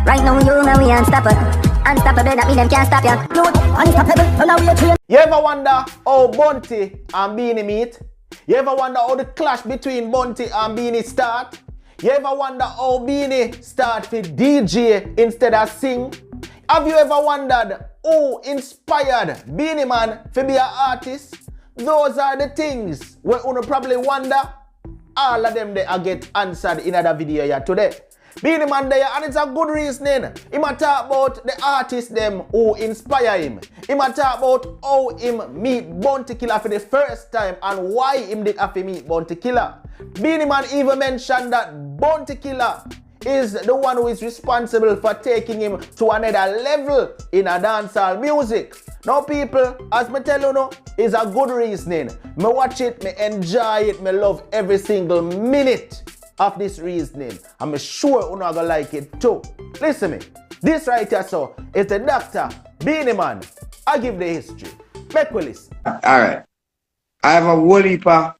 Right now you and we unstoppable. Unstoppable, that mean them can't stop ya. Unstoppable, run away train. You ever wonder how Bunty and Beenie meet? You ever wonder how the clash between Bunty and Beenie start? You ever wonder how Beenie start to DJ instead of sing? Have you ever wondered who inspired Beenie Man to be an artist? Those are the things where you probably wonder. All of them they are get answered in another video here today. Beenie Man there, and it's a good reasoning. He might talk about the artists them who inspire him. He might talk about how him meet Bounty Killa for the first time and why him did have to meet Bounty Killa. Beenie Man even mentioned that Bounty Killa is the one who is responsible for taking him to another level in a dancehall music. Now people, as me tell you now, is a good reasoning. Me watch it, me enjoy it, me love every single minute of this reasoning. I'm sure you're gonna like it too. Listen me, this right here so is the Dr. Beenie Man. I give the history. Make we listen. Alright. I have a whole heap of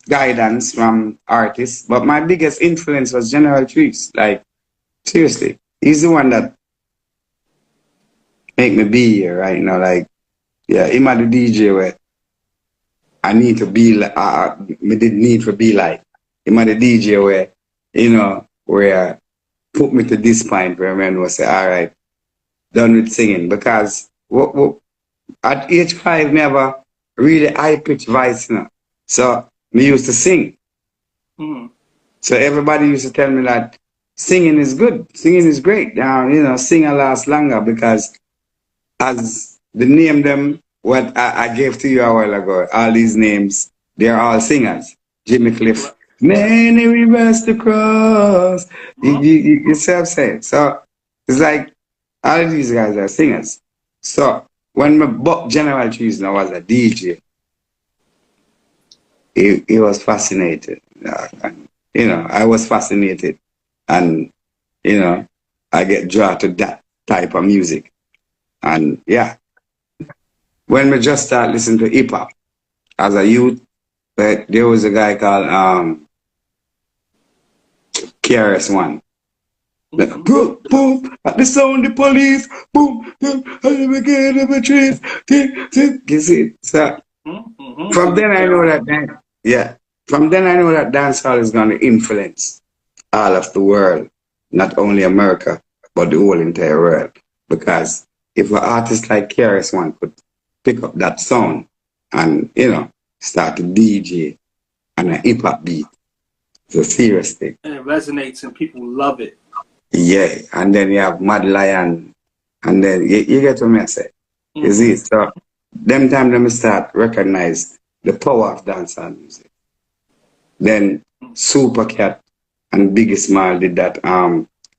guidance from artists, but my biggest influence was General Trees. Like, seriously. He's the one that make me be here right now. Like, yeah, him at the DJ where I need to be like, me didn't need to be like. Him at the DJ where, you know, where put me to this point where man was say, alright, done with singing. Because at age 5, me have a really high-pitched voice, you know. So, me used to sing. So everybody used to tell me that singing is good, singing is great. You know, singing lasts longer because as the name them, what I gave to you a while ago, all these names, they're all singers. Jimmy Cliff, many rivers to cross. You see what I'm saying? So, it's like, all of these guys are singers. So, when my book General Trees now was a DJ, he was fascinated. You know, I was fascinated. And, you know, I get drawn to that type of music. And, yeah. When we just start listening to hip-hop, as a youth, but there was a guy called KRS-One. Like, boom, boom, at the sound the police, boom, boom, I never get of a trees. You see? So, from then I know that, yeah, from then I know that dancehall is going to influence all of the world, not only America, but the whole entire world. Because if an artist like KRS-One could pick up that sound and, you know, start to DJ and a hip-hop beat, it's a serious thing. And it resonates and people love it. Yeah, and then you have Mad Lion, and then you get what I say. You see, so them time them start recognize the power of dancehall music. Then Super Cat and Biggie Small did that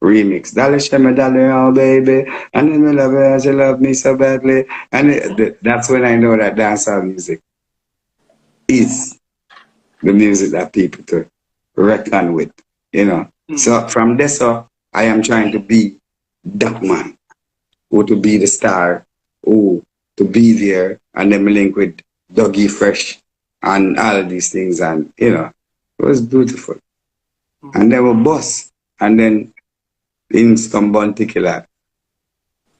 remix. Dolly Shemme Dolly, oh baby, and then me love her, she love me so badly. And that's when I know that dancehall music is the music that people to reckon with, you know. So from this up, I am trying to be that man, who to be the star, who to be there, and then me link with Dougie Fresh and all of these things, and you know, it was beautiful. And then we bust, and then in some Bounty Killa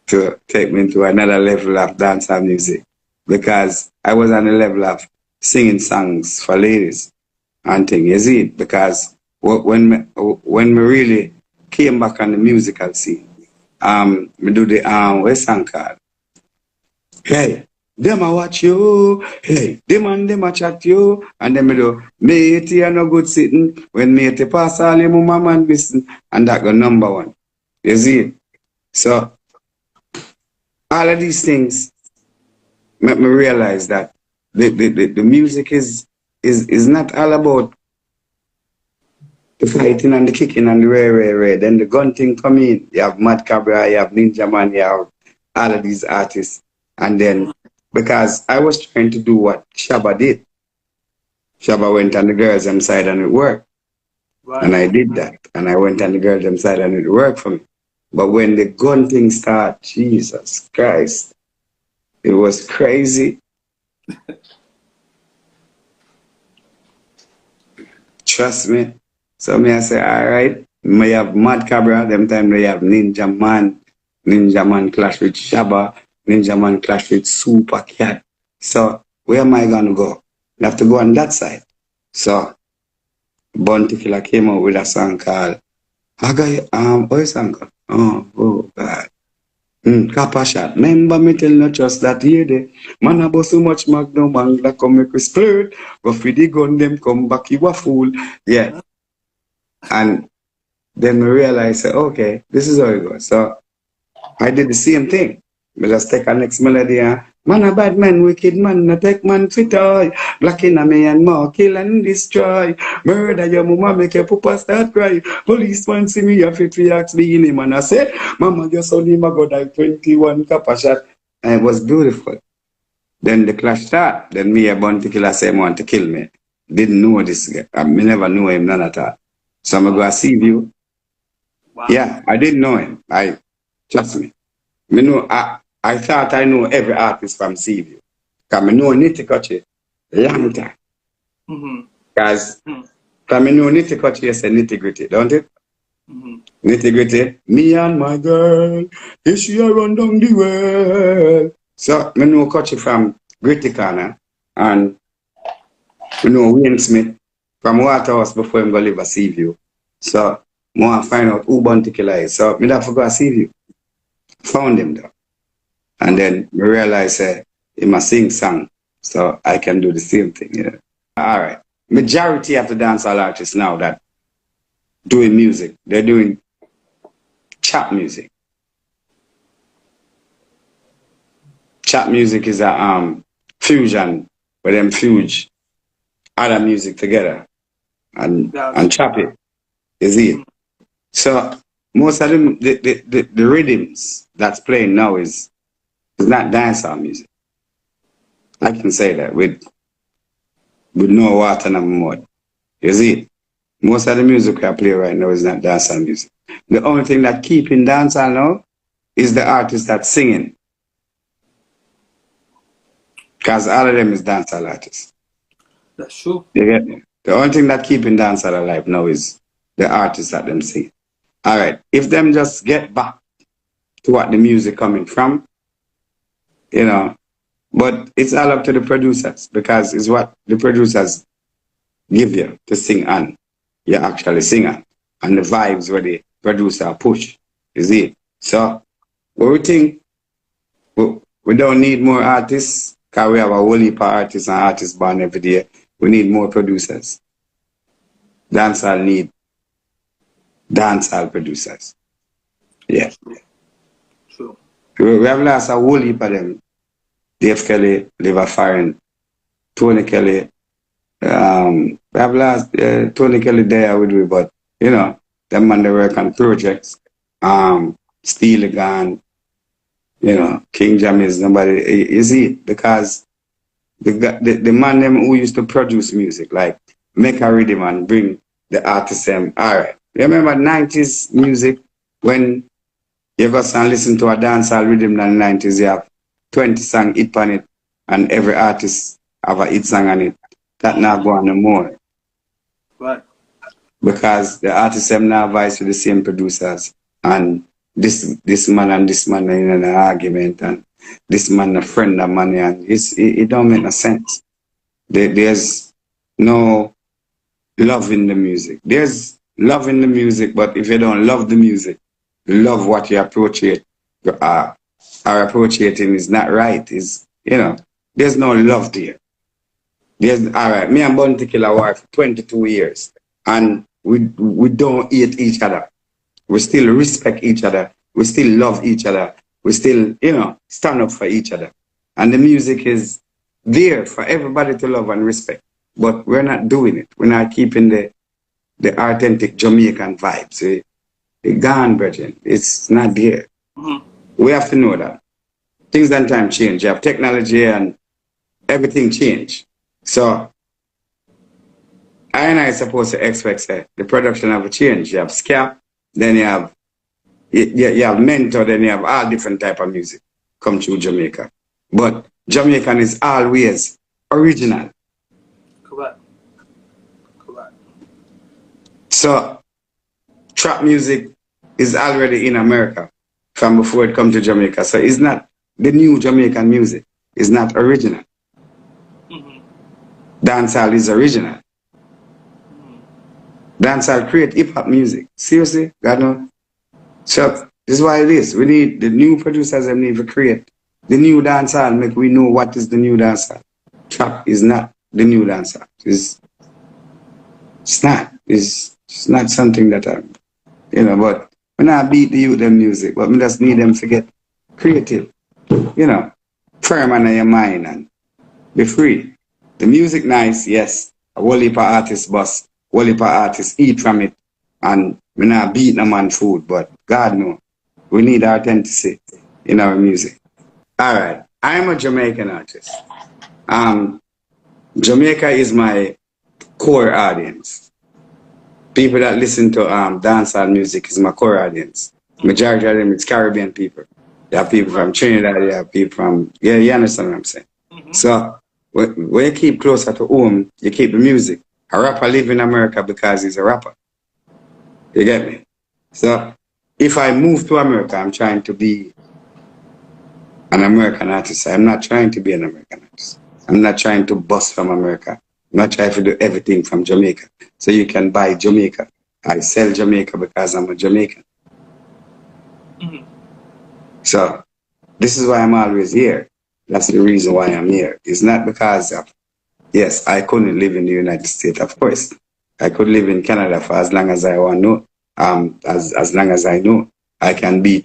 to take me to another level of dancehall music, because I was on the level of singing songs for ladies and things. You see, because when we really came back on the musical scene, we do the West Song card. Hey, them a watch you. Hey, them a chat you. And then me do, matey a no good sitting. When matey pass all your mama man listen. And that go #1. You see? So, all of these things make me realize that the music is not all about the fighting and the kicking and the ray. Then the gun thing come in. You have Mad Cabra, you have Ninja Man, you have all of these artists. And then, because I was trying to do what Shabba did. Shabba went on the girls' side and it worked. Right. And I did that. And I went on the girls' side and it worked for me. But when the gun thing started, Jesus Christ, it was crazy. Trust me. So me I say, all right, may have Mad Cabra, them time they have Ninja Man clash with Shabba, Ninja Man clash with Super Cat. So where am I gonna go? I have to go on that side. So Bounty Killa came out with a song called what is song called? Oh God. Kappa shot. Remember me tell no trust that here day. Man about so much magnum man that come make us splurt. Go for the gun them come back you a fool. Yeah. And then we realized okay, this is how it goes. So I did the same thing. We just take our next melody and man a bad man, wicked man, no take man fit toy. Black in a me and more, kill and destroy. Murder your mama, make your papa start cry. Policeman see me, a fit react Beenie man. I say, mama, your son him a go die 21 kappa shot. And it was beautiful. Then the clash start. Then me a Bounty Killa say want to kill me. Didn't know this guy. I never knew him none at all. So I'm go see you. Wow. Yeah, I didn't know him. Trust me. Me know I thought I know every artist from Seaview. Because I know Nitty Kutchy long time. Because I know Nitty Kutchy is a nitty gritty, don't it? Nitty gritty. Me and my girl, is she a run down the world. So I know Kutchy from Gritty Corner. And I know Wayne Smith from Waterhouse before him go live at Seaview. So I want to find out who Bounty Killa is. So I have to go to Seaview. Found him though. And then we realized he must sing song. So I can do the same thing. Yeah. All right. Majority of the dancehall artists now that doing music, they're doing chop music. Chop music is a fusion where them fuse other music together and chop it. Is it? So most of them, the rhythms that's playing now is not dancehall music. I can say that with no water and no mud. You see, most of the music I play right now is not dancehall music. The only thing that keeping dancehall now is the artist that's singing. Because all of them is dancehall artists. That's true. You get me? The only thing that keeping dancehall alive now is the artists that them sing. All right, if them just get back to what the music coming from, you know, but it's all up to the producers because it's what the producers give you to sing on. You actually sing on. And the vibes where the producer push, you see. So, what we think, we don't need more artists because we have a whole heap of artists and artists born every day. We need more producers. Dancehall need dancehall producers. Yeah. True. We have lost a whole heap of them. Dave Kelly, Liver Farron, Tony Kelly. We have lost Tony Kelly there with me, but you know, them man they work on projects. Steely Gun, you know, King Jammy's nobody. You see, because the man them who used to produce music, like make a rhythm and bring the artist them. All right. Remember 90s music when you go and listen to a dancehall rhythm in the 90s, you have 20 songs hit on it and every artist have a hit song on it. That not go on no more. Right. Because the artists them now vice with the same producers and this man and this man are in an argument and this man a friend of money and it don't make no sense. There's no love in the music. There's love in the music, but if you don't love the music, love what you appropriate are appropriating is not right. Is you know, there's no love there. There's all right. Me and Bounty Killa war for 22 years, and we don't hate each other. We still respect each other. We still love each other. We still stand up for each other. And the music is there for everybody to love and respect. But we're not doing it. We're not keeping the authentic Jamaican vibes. It's gone, brethren. It's not there. We have to know that. Things and time change. You have technology and everything change. So, I supposed to expect the production of a change. You have ska, then you have mentor, then you have all different type of music come through Jamaica. But Jamaican is always original. Correct. So, trap music is already in America from before it come to Jamaica. So it's not the new Jamaican music. It's not original. Dancehall is original. Dancehall create hip-hop music. Seriously? God no. So this is why it is. We need the new producers and need to create the new dancehall, make we know what is the new dancehall. Trap is not the new dancehall. It's not. It's not something that but when I beat the youth them music, but we just need them to get creative. Firm on your mind and be free. The music nice, yes. A whole heap of artists bust, whole heap of artists eat from it, and we not beat no man food, but God no. We need authenticity in our music. Alright, I'm a Jamaican artist. Jamaica is my core audience. People that listen to dancehall music is my core audience. Majority of them is Caribbean people. You have people from Trinidad, you have people from, you understand what I'm saying? So, when you keep closer to home, you keep the music. A rapper live in America because he's a rapper. You get me? So, if I move to America, I'm trying to be an American artist. I'm not trying to be an American artist. I'm not trying to bust from America. I'm not trying to do everything from Jamaica. So you can buy Jamaica. I sell Jamaica because I'm a Jamaican. So, this is why I'm always here. That's the reason why I'm here. It's not because of, yes, I couldn't live in the United States, of course. I could live in Canada for as long as I want to. As long as I know, I can be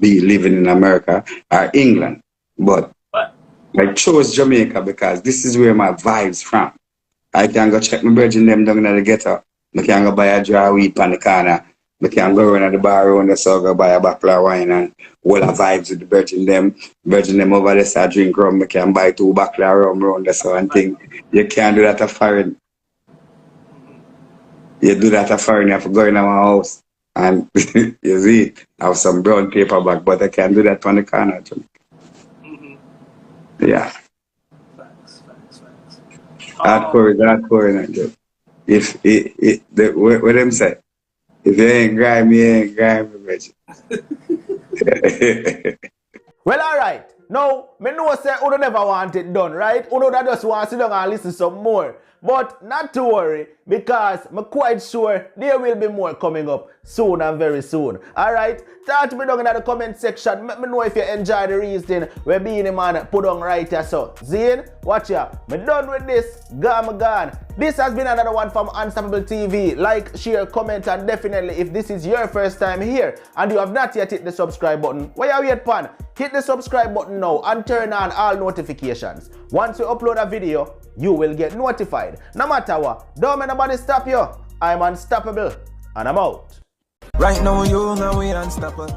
living in America or England. But I chose Jamaica because this is where my vibes from. I can go check my virgin them down in the ghetto. I can go buy a jar of weed on the corner. I can go around the bar around the so go buy a bottle of wine and all the vibes with the virgin them. Virgin them over there start drink rum. I can buy 2 bottles of rum around the so and thing. You can't do that at foreign. You do that at foreign, you have to go in my house and you see, I have some brown paper bag, but I can't do that on the corner. Yeah. Facts. Hardcore is hardcore. What them say? If you ain't grimy, you ain't grimy, bitch. Well, alright. Now, me know say Uno never want it done, right? Uno that just want to sit down and listen some more. But not to worry, because I'm quite sure there will be more coming up soon and very soon. Alright? Talk to me down in the comment section. Let me know if you enjoy the reason where Beenie Man put on right here. So, Zane, watch ya. Me done with this. Gone. This has been another one from Unstoppable TV. Like, share, comment, and definitely if this is your first time here and you have not yet hit the subscribe button, why are you wait pan? Hit the subscribe button now and turn on all notifications. Once we upload a video, you will get notified. No matter what, don't let nobody stop you. I'm unstoppable and I'm out. Right now you know we unstoppable.